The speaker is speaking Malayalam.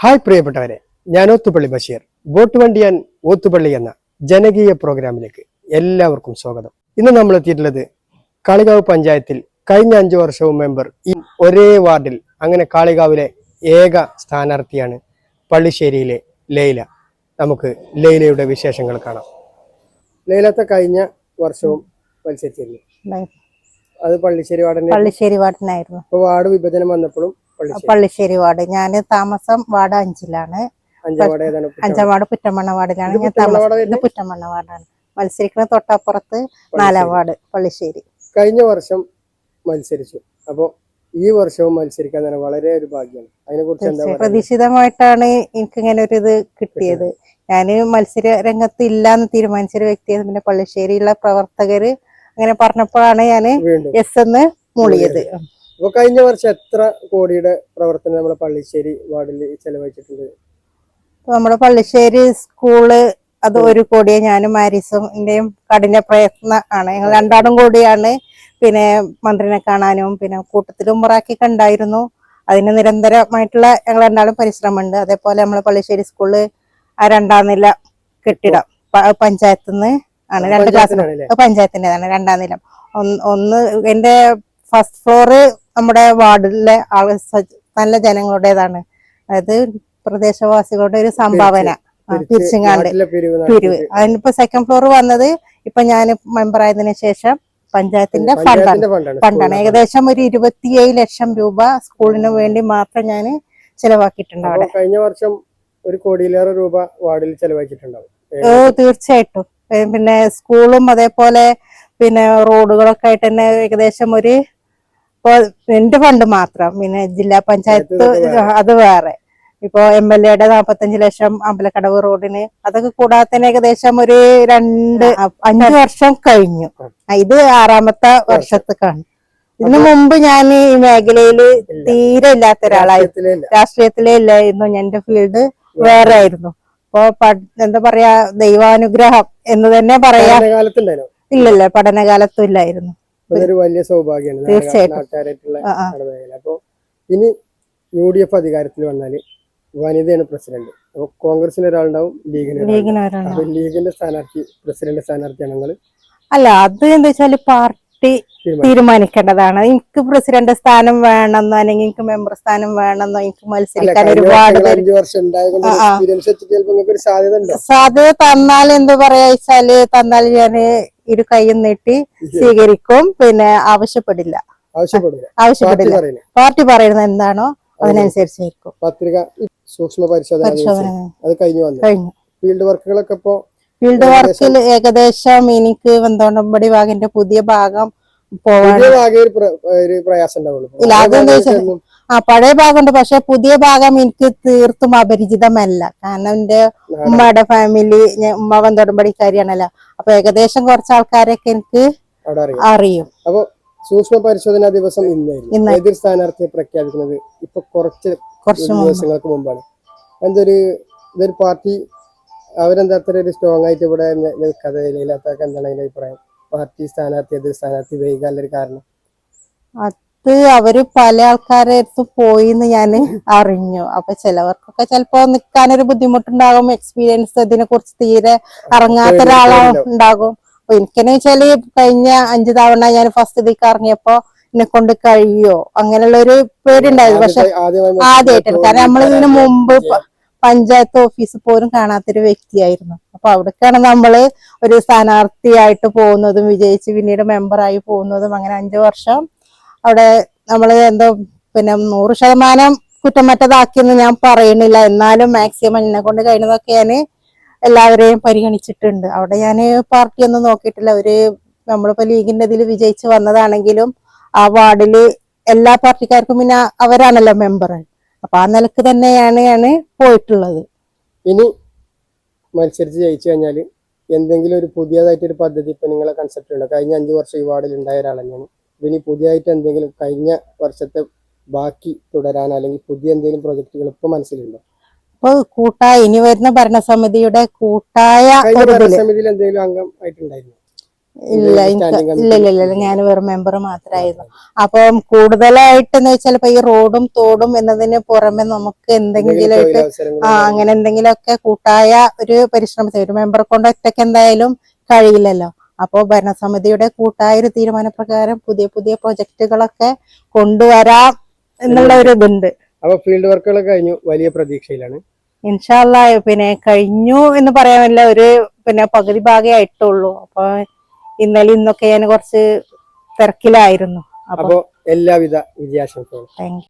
ഹായ് പ്രിയപ്പെട്ടവരെ, ഞാൻ ഓത്തുപള്ളി ബഷീർ. വോട്ട് വണ്ടിയാൻ ഓത്തുപള്ളി എന്ന ജനകീയ പ്രോഗ്രാമിലേക്ക് എല്ലാവർക്കും സ്വാഗതം. ഇന്ന് നമ്മൾ എത്തിയിട്ടുള്ളത് കാളികാവ് പഞ്ചായത്തിൽ കഴിഞ്ഞ 5 വർഷവും മെമ്പർ ഈ ഒരേ വാർഡിൽ, അങ്ങനെ കാളികാവിലെ ഏക സ്ഥാനാർത്ഥിയാണ് പള്ളിശ്ശേരിയിലെ ലൈല. നമുക്ക് ലൈലയുടെ വിശേഷങ്ങൾ കാണാം. ലൈലത്തെ കഴിഞ്ഞ വർഷവും മത്സരിച്ചിരുന്നു. അത് പള്ളിശ്ശേരി വാർഡിനായിരുന്നു. ഇപ്പൊ വാർഡ് വിഭജനം വന്നപ്പോഴും പള്ളിശ്ശേരി വാർഡ്. ഞാൻ താമസം വാർഡ് 5-ലാണ്. 5-ാം വാർഡ് പുറ്റമണ്ണ വാർഡിലാണ് ഞാൻ താമസം. പുറ്റമണ്ണ വാർഡാണ്. മത്സരിക്കുന്ന തൊട്ടപ്പുറത്ത് 4-ാം വാർഡ് പള്ളിശ്ശേരി. കഴിഞ്ഞ വർഷം മത്സരിച്ചു. അപ്പൊ ഈ വർഷവും മത്സരിക്കാൻ തന്നെ വളരെ ഒരു ഭാഗ്യമാണ്. അതിനെ കുറിച്ച് എന്താ? പ്രതീക്ഷിതമായിട്ടാണ് എനിക്ക് ഇങ്ങനെ ഒരു ഇത് കിട്ടിയത്. ഞാന് മത്സര രംഗത്ത് ഇല്ലാന്ന് തീരുമാനിച്ചൊരു വ്യക്തിയാണ്. പിന്നെ പള്ളിശ്ശേരിയിലുള്ള പ്രവർത്തകര് അങ്ങനെ പറഞ്ഞപ്പോഴാണ് ഞാന് എസ് എന്ന് മൂളിയത്. അപ്പൊ കഴിഞ്ഞ വർഷം എത്ര കോടിയുടെ പ്രവർത്തനം നമ്മുടെ പള്ളിശ്ശേരി വാർഡിൽ ചെലവഴിച്ചിട്ടുണ്ട്? നമ്മുടെ പള്ളിശ്ശേരി സ്കൂള് അത് 1 കോടിയെ ഞാനും മാരിസും ഇന്റെയും കഠിന പ്രയത്നം ആണ്. ഞങ്ങൾ രണ്ടാളും കൂടിയാണ് പിന്നെ മന്ത്രിനെ കാണാനും പിന്നെ കൂട്ടത്തിലും ഉമ്മറാക്കിയൊക്കെ ഉണ്ടായിരുന്നു. അതിന് നിരന്തരമായിട്ടുള്ള ഞങ്ങൾ രണ്ടാളും പരിശ്രമമുണ്ട്. അതേപോലെ നമ്മളെ പള്ളിശ്ശേരി സ്കൂളില് ആ 2ാം നില കെട്ടിടം പഞ്ചായത്തിൽ നിന്ന് ആണ്. 2 ക്ലാസ് പഞ്ചായത്തിൻ്റെതാണ് 2ാം നില. ഒന്ന് എന്റെ ഫസ്റ്റ് ഫ്ലോറ് നമ്മുടെ വാർഡിലെ നല്ല ജനങ്ങളുടേതാണ്. അതായത് പ്രദേശവാസികളുടെ ഒരു സംഭാവന പിരിച്ചിങ്ങാണ്ട് പിരിവ്. അതിനിപ്പോ 2nd ഫ്ലോർ വന്നത് ഇപ്പൊ ഞാൻ മെമ്പർ ആയതിനു ശേഷം പഞ്ചായത്തിന്റെ ഫണ്ടാണ്. ഏകദേശം ഒരു 27 ലക്ഷം രൂപ സ്കൂളിന് വേണ്ടി മാത്രം ഞാൻ ചെലവാക്കിയിട്ടുണ്ട്. അവിടെ കഴിഞ്ഞ വർഷം 1 കോടിയിലേറെ രൂപ വാർഡിൽ ചെലവാക്കിയിട്ടുണ്ടാവും. തീർച്ചയായിട്ടും. പിന്നെ സ്കൂളും അതേപോലെ പിന്നെ റോഡുകളൊക്കെ ആയിട്ട് തന്നെ ഏകദേശം ഒരു എന്റെ ഫണ്ട് മാത്രം. പിന്നെ ജില്ലാ പഞ്ചായത്ത് അത് വേറെ. ഇപ്പൊ MLA-യുടെ 45 ലക്ഷം അമ്പലക്കടവ് റോഡിന്. അതൊക്കെ കൂടാതെ തന്നെ ഏകദേശം ഒരു 5 വർഷം കഴിഞ്ഞു. ഇത് 6ാമത്തെ വർഷത്തേക്കാണ്. ഇതിനു മുമ്പ് ഞാൻ ഈ മേഖലയില് തീരെ ഇല്ലാത്ത ഒരാളായിരുന്നു. രാഷ്ട്രീയത്തിലേ ഇല്ലായിരുന്നു. എന്റെ ഫീൽഡ് വേറെ ആയിരുന്നു. അപ്പൊ എന്താ പറയാ, ദൈവാനുഗ്രഹം എന്ന് തന്നെ പറയാ. ഇല്ലല്ല, പഠനകാലത്തും ഇല്ലായിരുന്നു. അതൊരു വലിയ സൗഭാഗ്യമാണ്. തീർച്ചയായിട്ടും. അപ്പൊ ഇനി UDF അധികാരത്തിൽ വന്നാല് വനിതയാണ് പ്രസിഡന്റ്. അപ്പൊ കോൺഗ്രസിന് ഒരാളുണ്ടാവും, ലീഗിന്റെ സ്ഥാനാർത്ഥി പ്രസിഡന്റ് സ്ഥാനാർത്ഥിയാണ് നിങ്ങൾ? അല്ല, അത് എന്താ വെച്ചാല് പാർട്ടി തീരുമാനിക്കേണ്ടതാണ്. എനിക്ക് പ്രസിഡന്റ് സ്ഥാനം വേണമെന്നോ അല്ലെങ്കിൽ എനിക്ക് മെമ്പർ സ്ഥാനം വേണമെന്നോ എനിക്ക് മത്സരിക്കാൻ ഒരുപാട് സാധ്യത തന്നാൽ എന്താ പറയാ വെച്ചാല് തന്നാൽ ഞാന് 2 കൈയും നീട്ടി സ്വീകരിക്കും. പിന്നെ ആവശ്യപ്പെടില്ല. പാർട്ടി പറയുന്നത് എന്താണോ അതിനനുസരിച്ചായിരിക്കും. പത്രിക സൂക്ഷ്മ പരിശോധന അത് കഴിഞ്ഞു. ഫീൽഡ് വർക്കുകളൊക്കെ ഇപ്പോ ഫീൽഡ് വർക്കിൽ ഏകദേശം എനിക്ക് വന്തോണ്ടമ്പടി ഭാഗന്റെ പുതിയ ഭാഗം പോവാൻ ഇല്ല. അതെന്താ വെച്ചാൽ പഴയ ഭാഗമുണ്ട്. പക്ഷെ പുതിയ ഭാഗം എനിക്ക് തീർത്തും അപരിചിതമല്ല. കാരണം എന്റെ ഉമ്മയുടെ ഫാമിലി, ഉമ്മ വന്തോടമ്പടിക്കാരിയാണല്ലോ. അപ്പൊ ഏകദേശം കുറച്ച് ആൾക്കാരൊക്കെ എനിക്ക് അറിയും. അപ്പൊ സൂക്ഷ്മ പരിശോധനാ ദിവസം ഇന്നായിരുന്നു എതിർ സ്ഥാനാർത്ഥിയെ പ്രഖ്യാപിക്കുന്നത്. ഇപ്പൊ കുറച്ച് ദിവസങ്ങൾക്ക് മുമ്പാണ്. ഇതൊരു പാർട്ടി അവരെന്താ അത്ര ഒരു സ്ട്രോങ് ആയിട്ട് ഇവിടെ നിൽക്കാതെ ഇല്ലാത്തൊക്കെ എന്താണ് അതിന്റെ അഭിപ്രായം? പാർട്ടി സ്ഥാനാർത്ഥി എതിർ സ്ഥാനാർത്ഥി വൈകാനൊരു കാരണം അത് അവര് പല ആൾക്കാരെ അടുത്ത് പോയിന്ന് ഞാൻ അറിഞ്ഞു. അപ്പൊ ചിലവർക്കൊക്കെ ചിലപ്പോ നിൽക്കാനൊരു ബുദ്ധിമുട്ടുണ്ടാകും. എക്സ്പീരിയൻസ് ഇതിനെ കുറിച്ച് തീരെ ഇറങ്ങാത്ത ഒരാളുണ്ടാകും. അപ്പൊ എനിക്കെന്ന് വെച്ചാല് കഴിഞ്ഞ 5 തവണ ഞാൻ ഫസ്റ്റ് ഇതിക്ക് ഇറങ്ങിയപ്പോ എന്നെ കൊണ്ട് കഴിയോ അങ്ങനെയുള്ള ഒരു പേരുണ്ടായിരുന്നു. പക്ഷെ ആദ്യമായിട്ടാണ്. കാരണം നമ്മൾ ഇതിനു മുമ്പ് പഞ്ചായത്ത് ഓഫീസ് പോലും കാണാത്തൊരു വ്യക്തിയായിരുന്നു. അപ്പൊ അവിടേക്കാണ് നമ്മള് ഒരു സ്ഥാനാർത്ഥിയായിട്ട് പോകുന്നതും വിജയിച്ച് പിന്നീട് മെമ്പറായി പോകുന്നതും. അങ്ങനെ 5 വർഷം അവിടെ നമ്മള് എന്തോ പിന്നെ 100% കുറ്റമറ്റതാക്കിയെന്ന് ഞാൻ പറയുന്നില്ല. എന്നാലും മാക്സിമം എന്നെ കൊണ്ട് കഴിയുന്നതൊക്കെ ഞാൻ എല്ലാവരെയും പരിഗണിച്ചിട്ടുണ്ട്. അവിടെ ഞാൻ പാർട്ടിയൊന്നും നോക്കിയിട്ടില്ല. നമ്മളിപ്പോ ലീഗിന്റെ ഇതിൽ വിജയിച്ച് വന്നതാണെങ്കിലും ആ വാർഡില് എല്ലാ പാർട്ടിക്കാർക്കും പിന്നെ അവരാണല്ലോ മെമ്പർ. അപ്പൊ ആ നിലക്ക് തന്നെയാണ് ഞാൻ പോയിട്ടുള്ളത്. ഇനി മത്സരിച്ച് ജയിച്ചു കഴിഞ്ഞാല് എന്തെങ്കിലും ഒരു പുതിയതായിട്ടൊരു പദ്ധതി ഇപ്പൊ നിങ്ങളെ കൺസെപ്റ്റ് ഉണ്ടോ? കഴിഞ്ഞ 5 വർഷം ഈ വാർഡിൽ ഉണ്ടായ ഒരാൾ തന്നെയാണ്. ഇനി പുതിയതായിട്ട് എന്തെങ്കിലും കഴിഞ്ഞ വർഷത്തെ ബാക്കി തുടരാൻ അല്ലെങ്കിൽ പുതിയ എന്തെങ്കിലും പ്രൊജക്ടുകൾ ഇപ്പൊ മനസ്സിലുണ്ടോ? ഇപ്പൊ ഇനി വരുന്ന ഭരണസമിതിയുടെ കൂട്ടായ ഭരണസമിതിയിൽ എന്തെങ്കിലും അംഗം ആയിട്ടുണ്ടായിരുന്നു? ഇല്ല ഇല്ല ഞാൻ വെറും മെമ്പർ മാത്രമായിരുന്നു. അപ്പം കൂടുതലായിട്ടെന്ന് വെച്ചാൽ ഇപ്പൊ ഈ റോഡും തോടും എന്നതിന് പുറമെ നമുക്ക് എന്തെങ്കിലുമായിട്ട് അങ്ങനെ എന്തെങ്കിലുമൊക്കെ കൂട്ടായ ഒരു പരിശ്രമത്തെ ഒരു മെമ്പറെ കൊണ്ട് ഒറ്റയ്ക്ക് എന്തായാലും കഴിയില്ലല്ലോ. അപ്പോ ഭരണസമിതിയുടെ കൂട്ടായ ഒരു തീരുമാനപ്രകാരം പുതിയ പുതിയ പ്രൊജക്ടുകളൊക്കെ കൊണ്ടുവരാം എന്നുള്ള ഒരു ഇതുണ്ട്. അപ്പൊ ഫീൽഡ് വർക്കുകളൊക്കെ കഴിഞ്ഞു, വലിയ പ്രതീക്ഷയിലാണ്. ഇൻഷാ അല്ലാഹ് പിന്നെ കഴിഞ്ഞു എന്ന് പറയാനില്ല, ഒരു പിന്നെ പകുതി ഭാഗേ ആയിട്ടുള്ളൂ. അപ്പൊ ഇന്നലെ ഇന്നൊക്കെ ഞാൻ കുറച്ച് തിരക്കിലായിരുന്നു. അപ്പൊ എല്ലാവിധ വിജയാശംസകളും. Thank you.